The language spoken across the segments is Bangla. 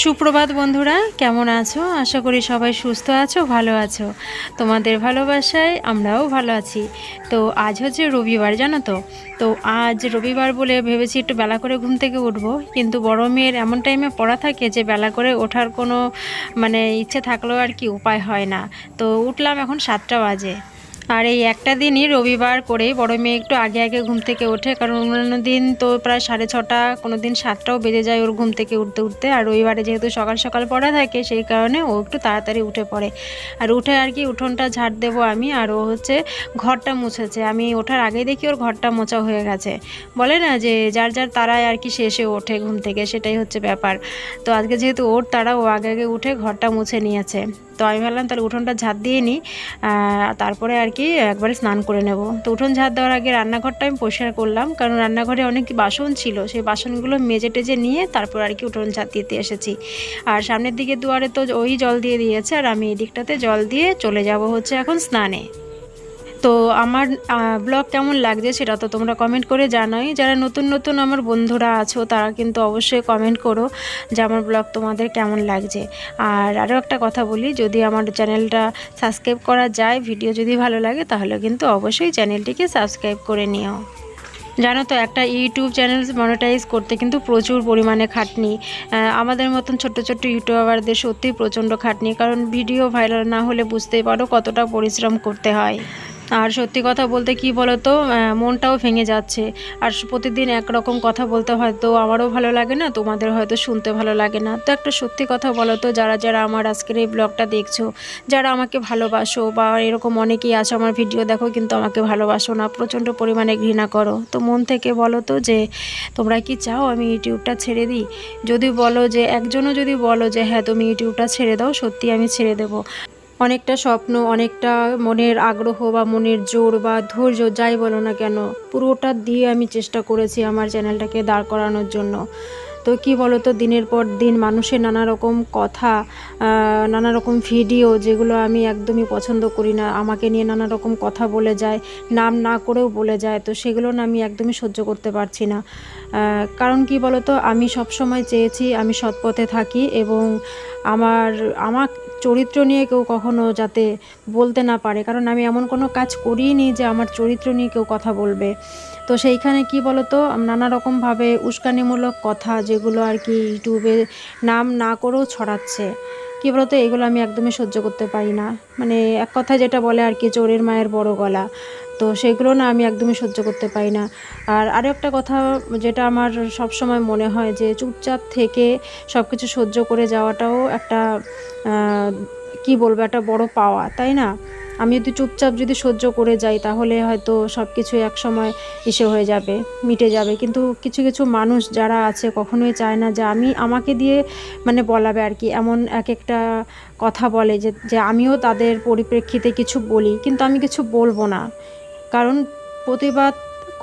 সুপ্রভাত বন্ধুরা, কেমন আছো? আশা করি সবাই সুস্থ আছো, ভালো আছো। তোমাদের ভালোবাসায় আমরাও ভালো আছি। তো আজ হচ্ছে রবিবার, জানো তো। তো আজ রবিবার বলে ভেবেছি একটু বেলা করে ঘুম থেকে উঠবো, কিন্তু বড় মেয়ের এমন টাইমে পড়া থাকে যে বেলা করে ওঠার কোনো ইচ্ছে থাকলেও আর কি উপায় হয় না। তো উঠলাম এখন 7টা বাজে। আর এই একটা দিনই রবিবার করেই বড় মেয়ে একটু আগে আগে ঘুম থেকে ওঠে, কারণ অন্যান্য দিন তো প্রায় 6:30, কোনো দিন 7টাও বেজে যায় ওর ঘুম থেকে উঠতে উঠতে। আর রবিবারে যেহেতু সকাল সকাল পড়া থাকে, সেই কারণে ও একটু তাড়াতাড়ি উঠে পড়ে। আর উঠে আর কি উঠোনটা ঝাড় দেবো আমি, আর ও হচ্ছে ঘরটা মুছেছে। আমি ওঠার আগেই দেখি ওর ঘরটা মোছা হয়ে গেছে। বলে না যে যার যার তারায় আর কি শেষে ওঠে ঘুম থেকে, সেটাই হচ্ছে ব্যাপার। তো আজকে যেহেতু ওর তারা, ও আগে আগে উঠে ঘরটা মুছে নিয়েছে। তো আমি ভাবলাম তাহলে উঠোনটা ঝাড় দিয়ে নিই, তারপরে আর কি একবারে স্নান করে নেব। তো উঠোন ঝাড় দেওয়ার আগে রান্নাঘরটা আমি পরিষ্কার করলাম, কারণ রান্নাঘরে অনেক বাসন ছিল, সেই বাসনগুলো মেজে টেজে নিয়ে তারপর আর কি উঠোন ঝাড় দিতে এসেছি। আর সামনের দিকে দুয়ারে তো ওই জল দিয়ে দিয়েছে, আর আমি এই দিকটাতে জল দিয়ে চলে যাব হচ্ছে এখন স্নানে। তো আমার ব্লগ কেমন লাগছে সেটা তো তোমরা কমেন্ট করে জানাই। যারা নতুন নতুন আমার বন্ধুরা আছো তারা কিন্তু অবশ্যই কমেন্ট করো যে আমার ব্লগ তোমাদের কেমন লাগছে। আর আরও একটা কথা বলি, যদি আমার চ্যানেলটা সাবস্ক্রাইব করা যায়, ভিডিও যদি ভালো লাগে, তাহলে কিন্তু অবশ্যই চ্যানেলটিকে সাবস্ক্রাইব করে নিও। জানো তো, একটা ইউটিউব চ্যানেল মনিটাইজ করতে কিন্তু প্রচুর পরিমাণে খাটনি। আমাদের মতন ছোট্ট ছোট্ট ইউটিউবারদের সত্যিই প্রচণ্ড খাটনি, কারণ ভিডিও ভাইরাল না হলে বুঝতেই পারো কতটা পরিশ্রম করতে হয়। আর সত্যি কথা বলতে কি বলো তো, মনটাও ভেঙে যাচ্ছে। আর প্রতিদিন একরকম কথা বলতে হয়তো আমারও ভালো লাগে না, তোমাদের হয়তো শুনতে ভালো লাগে না। তো একটা সত্যি কথা বলো তো, যারা যারা আমার আজকের এই ব্লগটা দেখছো, যারা আমাকে ভালোবাসো, বা এরকম অনেকেই আছো আমার ভিডিও দেখো কিন্তু আমাকে ভালোবাসো না, প্রচণ্ড পরিমাণে ঘৃণা করো, তো মন থেকে বলো তো যে তোমরা কি চাও আমি ইউটিউবটা ছেড়ে দিই? যদি বলো যে একজনও যদি বলো যে হ্যাঁ তুমি ইউটিউবটা ছেড়ে দাও, সত্যি আমি ছেড়ে দেবো। অনেকটা স্বপ্ন, অনেকটা মনের আগ্রহ বা মনের জোর বা ধৈর্য যাই বলো না কেন, পুরোটা দিয়ে আমি চেষ্টা করেছি আমার চ্যানেলটাকে দাঁড় করানোর জন্য। তো কি বলো তো, দিনের পর দিন মানুষের নানা রকম কথা, নানা রকম ভিডিও, যেগুলো আমি একদমই পছন্দ করি না, আমাকে নিয়ে নানা রকম কথা বলে যায়, নাম না করেও বলে যায়, তো সেগুলো না আমি একদমই সহ্য করতে পারছি না। কারণ কি বলো তো, আমি সব সময় চেয়েছি আমি সৎ পথে থাকি, এবং আমার আমার চরিত্র নিয়ে কেউ কখনো যাতে বলতে না পারে, কারণ আমি এমন কোনো কাজ করিনি যে আমার চরিত্র নিয়ে কেউ কথা বলবে। তো সেইখানে কি বলো তো, নানা রকমভাবে উস্কানিমূলক কথা, যেগুলো আর কি ইউটিউবে নাম না করেও ছড়াচ্ছে, কী বলো তো, এগুলো আমি একদমই সহ্য করতে পারি না। মানে এক কথা যেটা বলে আর কি, চোরের মায়ের বড় গলা। তো সেগুলো না আমি একদমই সহ্য করতে পারি না। আর আরও একটা কথা যেটা আমার সব সময় মনে হয়, যে চুপচাপ থেকে সব কিছু সহ্য করে যাওয়াটাও একটা কি বলবো, একটা বড় পাওয়া, তাই না? আমি যদি চুপচাপ যদি সহ্য করে যাই, তাহলে হয়তো সব কিছু এক সময় হয়ে যাবে, মিটে যাবে। কিন্তু কিছু কিছু মানুষ যারা আছে, কখনোই চায় না যে আমাকে দিয়ে বলাবে আর কি, এমন এক একটা কথা বলে যে যে আমিও তাদের পরিপ্রেক্ষিতে কিছু বলি, কিন্তু আমি কিছু বলবো না। কারণ প্রতিবাদ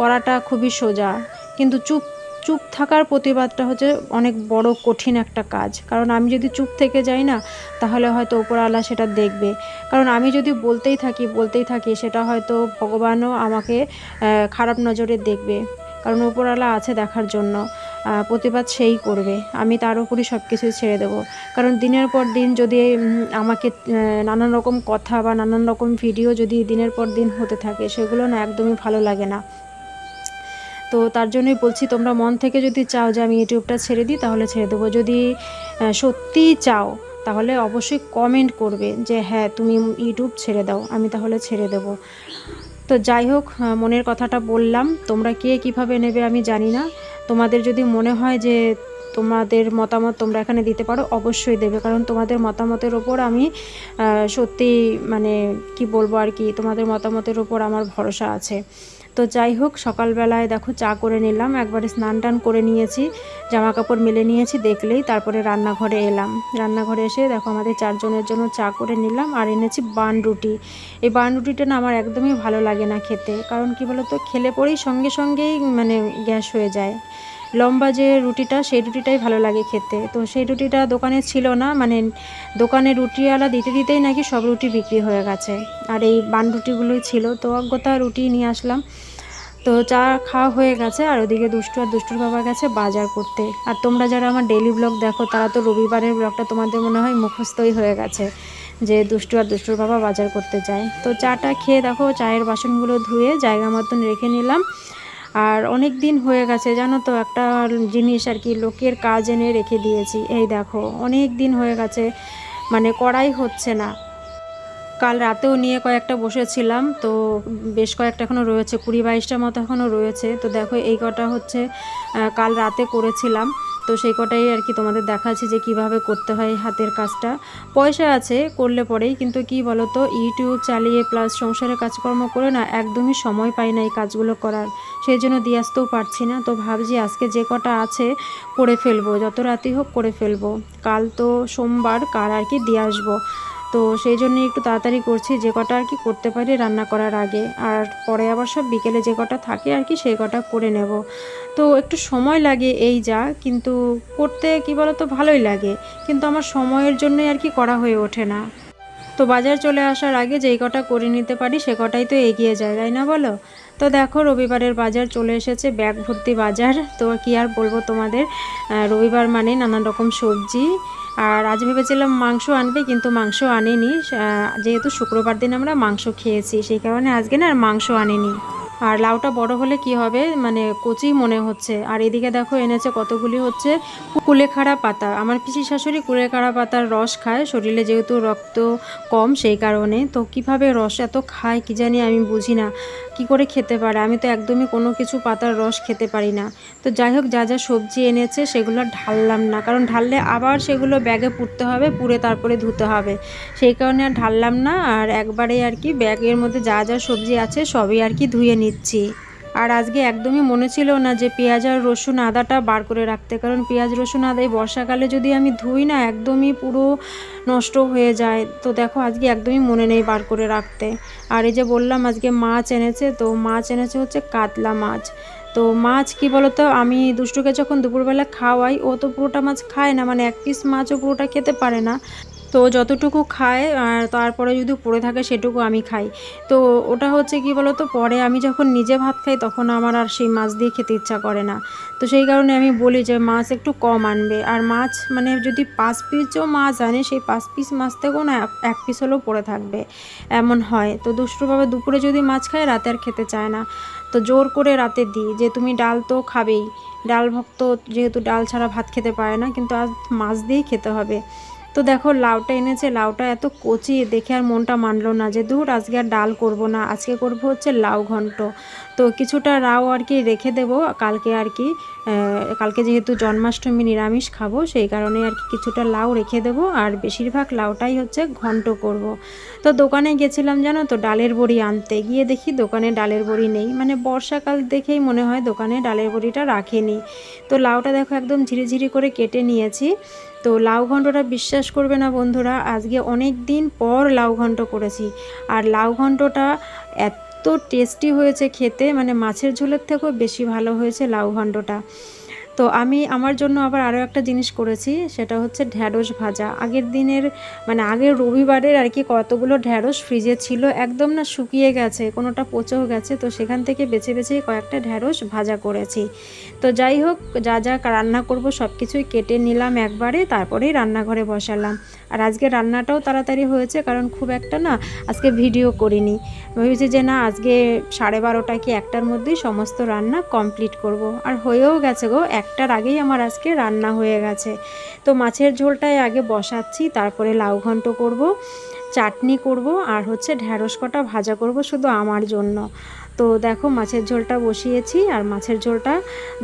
করাটা খুবই সোজা, কিন্তু চুপ চুপ থাকার প্রতিবাদটা হচ্ছে অনেক বড় কঠিন একটা কাজ। কারণ আমি যদি চুপ থেকে যাই না, তাহলে হয়তো ওপরওয়ালা সেটা দেখবে। কারণ আমি যদি বলতেই থাকি, সেটা হয়তো ভগবানও আমাকে খারাপ নজরে দেখবে, কারণ ওপরওয়ালা আছে দেখার জন্য। প্রতিবাদ সেই করবে, আমি তার উপরই সব কিছু ছেড়ে দেবো। কারণ দিনের পর দিন যদি আমাকে নানান রকম কথা বা নানান রকম ভিডিও যদি দিনের পর দিন হতে থাকে, সেগুলো না একদমই ভালো লাগে না। তো তার জন্যই বলছি, তোমরা মন থেকে যদি চাও যে আমি ইউটিউবটা ছেড়ে দিই, তাহলে ছেড়ে দেবো। যদি সত্যিই চাও, তাহলে অবশ্যই কমেন্ট করবে যে হ্যাঁ তুমি ইউটিউব ছেড়ে দাও, আমি তাহলে ছেড়ে দেব। তো যাই হোক, মনের কথাটা বললাম। তোমরা কে কীভাবে নেবে আমি জানি না। তোমাদের যদি মনে হয় যে তোমাদের মতামত তোমরা এখানে দিতে পারো, অবশ্যই দেবে, কারণ তোমাদের মতামতের ওপর আমি সত্যি কি বলবো আর কি, তোমাদের মতামতের ওপর আমার ভরসা আছে। তো যাই হোক, সকালবেলায় দেখো চা করে নিলাম, একবারে স্নান টান করে নিয়েছি, জামা কাপড় মেলে নিয়েছি দেখলেই। তারপরে রান্নাঘরে এলাম, রান্নাঘরে এসে দেখো আমাদের 4 জনের জন্য চা করে নিলাম, আর এনেছি বান রুটি। এই বান রুটিটা না আমার একদমই ভালো লাগে না খেতে, কারণ কি বলো তো, খেলে পরেই সঙ্গে সঙ্গেই গ্যাস হয়ে যায়। লম্বা যে রুটিটা, সেই রুটিটাই ভালো লাগে খেতে। তো সেই রুটিটা দোকানে ছিল না, দোকানে রুটিওয়ালা দিতে দিতেই নাকি সব রুটি বিক্রি হয়ে গেছে, আর এই বান রুটিগুলোই ছিল। তো অজ্ঞতা রুটি নিয়ে আসলাম। তো চা খাওয়া হয়ে গেছে, আর ওদিকে দুষ্টু আর দুষ্টুর বাবা গেছে বাজার করতে। আর তোমরা যারা আমার ডেইলি ব্লগ দেখো তারা তো রবিবারের ব্লগটা তোমাদের মনে হয় মুখস্থই হয়ে গেছে, যে দুষ্টু আর দুষ্টুর বাবা বাজার করতে যায়। তো চাটা খেয়ে দেখো চায়ের বাসনগুলো ধুয়ে জায়গা মতন রেখে নিলাম। আর অনেক দিন হয়ে গেছে জানো তো, একটা জিনিস আর কি লোকের কাজ এনে রেখে দিয়েছি। এই দেখো অনেক দিন হয়ে গেছে, মানে করাই হচ্ছে না। কাল রাতেও নিয়ে কয়েকটা বসেছিলাম, তো বেশ কয়েকটা এখনও রয়েছে, 20-22টা মতো এখনও রয়েছে। তো দেখো এই কটা হচ্ছে কাল রাতে করেছিলাম, তো সেই কটাই আর কি তোমাদের দেখাচ্ছি যে কিভাবে করতে হয় হাতের কাজটা। পয়সা আছে করলে পরেই, কিন্তু কি বলো তো, ইউটিউব চালিয়ে প্লাস সংসারের কাজকর্ম করে না একদমই সময় পাই না এই কাজগুলো করার, সেই জন্য দিয়ে আসতেও পারছি না। তো ভাবছি আজকে যে কটা আছে করে ফেলবো, যত রাতেই হোক করে ফেলবো। কাল তো সোমবার, কাল আর কি দিয়ে আসবো। তো সেই জন্যই একটু তাড়াতাড়ি করছি, যে কটা আর কি করতে পারি রান্না করার আগে, আর পরে আবার সব বিকেলে যে কটা থাকে আর কি সেই কটা করে নেব। তো একটু সময় লাগে এই যা, কিন্তু করতে কি বলো তো ভালোই লাগে, কিন্তু আমার সময়ের জন্যই আর কি করা হয়ে ওঠে না। তো বাজার চলে আসার আগে যেই কটা করে নিতে পারি সে কটাই তো এগিয়ে যায়, তাই না বলো? তো দেখো রবিবারের বাজার চলে এসেছে, ব্যাগ ভর্তি বাজার। তো কি আর বলবো তোমাদের, রবিবার মানে নানান রকম সবজি। আর আজ ভেবেছিলাম মাংস আনবে, কিন্তু মাংস আনেনি। যেহেতু শুক্রবার দিন আমরা মাংস খেয়েছি, সেই কারণে আজকে না আর মাংস আনেনি। আর লাউটা বড় হলে কি হবে, মানে কচি মনে হচ্ছে। আর এদিকে দেখো এনেছে কতগুলি হচ্ছে কুলেখাড়া পাতা। আমার পিসি শাশুড়ি কুলেখাড়া পাতার রস খায়, শরীরে যেহেতু রক্ত কম সেই কারণে। তো কিভাবে রস এত খায় কি জানি, আমি বুঝি না কি করে খেতে পারে। আমি তো একদমই কোনো কিছু পাতার রস খেতে পারি না। তো যাই হোক, যা যা সবজি এনেছে সেগুলো ঢাললাম না, কারণ ঢাললে আবার সেগুলো ব্যাগে পুরতে হবে, পুরে তারপরে ধুতে হবে, সেই কারণে আর ঢাললাম না। আর একবারে আর কি ব্যাগের মধ্যে যা যা সবজি আছে সবই আর কি ধুয়ে নিচ্ছি। আর আজকে একদমই মনে ছিল না যে পেঁয়াজ আর রসুন আদাটা বার করে রাখতে, কারণ পেঁয়াজ রসুন আদা এই বর্ষাকালে যদি আমি ধুই না একদমই পুরো নষ্ট হয়ে যায়। তো দেখো আজকে একদমই মনে নেই বার করে রাখতে। আর এই যে বললাম আজকে মাছ এনেছে, তো মাছ এনেছে হচ্ছে কাতলা মাছ। তো মাছ কি বলতো, আমি দুষ্টুকে যখন দুপুরবেলা খাওয়াই ও তো পুরোটা মাছ খায় না, মানে এক পিস মাছও পুরোটা খেতে পারে না। তো যতটুকু খায় আর তারপরে যদি পড়ে থাকে সেটুকু আমি খাই। তো ওটা হচ্ছে কি বলতো, পরে আমি যখন নিজে ভাত খাই তখন আমার আর সেই মাছ দিয়ে খেতে ইচ্ছা করে না। তো সেই কারণে আমি বলি যে মাছ একটু কম আনবে। আর মাছ মানে যদি 5 পিসও মাছ আনে, সেই 5 পিস মাছ থেকেও না এক পিস হলেও পড়ে থাকবে, এমন হয়। তো দুষ্টুভাবে দুপুরে যদি মাছ খায় রাতে আর খেতে চায় না। তো জোর করে রাতে দিই যে তুমি ডাল তো খাবেই, ডাল ভক্ত যেহেতু ডাল ছাড়া ভাত খেতে পারে না, কিন্তু আজ মাছ দিয়েই খেতে হবে। তো দেখো লাউটা এনেছে, লাউটা এত কচি দেখে আর মনটা মানলো না যে দূর আজকে আর ডাল করব না, আজকে করব হচ্ছে লাউ ঘন্ট। তো কিছুটা লাউ আর কি রেখে দেবো কালকে আর কি, কালকে যেহেতু জন্মাষ্টমী নিরামিষ খাবো সেই কারণে আর কি কিছুটা লাউ রেখে দেবো, আর বেশিরভাগ লাউটাই হচ্ছে ঘন্ট করব। তো দোকানে গেছিলাম জানো তো ডালের বড়ি আনতে, গিয়ে দেখি দোকানে ডালের বড়ি নেই, মানে বর্ষাকাল দেখেই মনে হয় দোকানে ডালের বড়িটা রাখেনি। তো লাউটা দেখো একদম ঝিরিঝিরি করে কেটে নিয়েছি। তো লাউ ঘন্টটা বিশ্বাস করবে না বন্ধুরা, আজকে অনেক দিন পর লাউ ঘন্ট করেছি। আর লাউ ঘন্টটা এত টেস্টি হয়েছে খেতে, মানে মাছের ঝোলের থেকেও বেশি ভালো হয়েছে লাউ ঘন্টটা। তো আমি আমার জন্য আবার আরও একটা জিনিস করেছি, সেটা হচ্ছে ঢ্যাঁড়স ভাজা। আগের দিনের মানে আগের রবিবারের আর কি কতগুলো ঢ্যাঁড়স ফ্রিজে ছিল, একদম না শুকিয়ে গেছে, কোনোটা পচেও গেছে। তো সেখান থেকে বেছে বেছে কয়েকটা ঢ্যাঁড়স ভাজা করেছি। তো যাই হোক, যা যা রান্না করব সব কিছুই কেটে নিলাম একবারে, তারপরেই রান্নাঘরে বসালাম। আর আজকে রান্নাটাও তাড়াতাড়ি হয়েছে, কারণ খুব একটা না আজকে ভিডিও করিনি। ভেবেছি যে না আজকে 12:30 কি 1টার মধ্যেই সমস্ত রান্না কমপ্লিট করব। আর হয়েও গেছে গো, 1টার আগেই আমার আজকে রান্না হয়ে গেছে। তো মাছের ঝোলটাই আগে বসাচ্ছি, তারপরে লাউ ঘন্ট করব, চাটনি করব, আর হচ্ছে ঢ্যাঁড়স কটা ভাজা করব শুধু আমার জন্য। তো দেখো মাছের ঝোলটা বসিয়েছি, আর মাছের ঝোলটা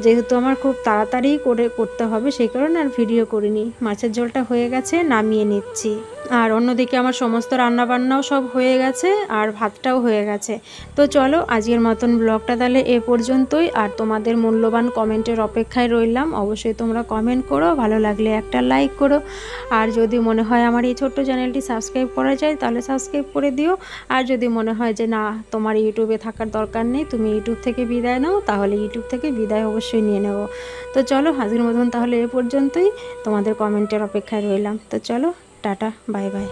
যেহেতু আমার খুব তাড়াতাড়ি করতে হবে সেই কারণে আর ভিডিও করিনি। মাছের ঝোলটা হয়ে গেছে, নামিয়ে নিচ্ছি। আর অন্যদিকে আমার সমস্ত রান্নাবান্নাও সব হয়ে গেছে, আর ভাতটাও হয়ে গেছে। তো চলো আজকের মতন ব্লগটা তাহলে এ পর্যন্তই। আর তোমাদের মূল্যবান কমেন্টের অপেক্ষায় রইলাম, অবশ্যই তোমরা কমেন্ট করো, ভালো লাগলে একটা লাইক করো। আর যদি মনে হয় আমার এই ছোট্ট চ্যানেলটি সাবস্ক্রাইব করা যায় তাহলে সাবস্ক্রাইব করে দিও। আর যদি মনে হয় যে না তোমার ইউটিউবে থাকার দরকার নেই, তুমি ইউটিউব থেকে বিদায় নাও, তাহলে ইউটিউব থেকে বিদায় অবশ্যই নিয়ে নেব। তো চলো আজকের মতন তাহলে এ পর্যন্তই, তোমাদের কমেন্টের অপেক্ষায় রইলাম। তো চলো টাটা, বাই বাই।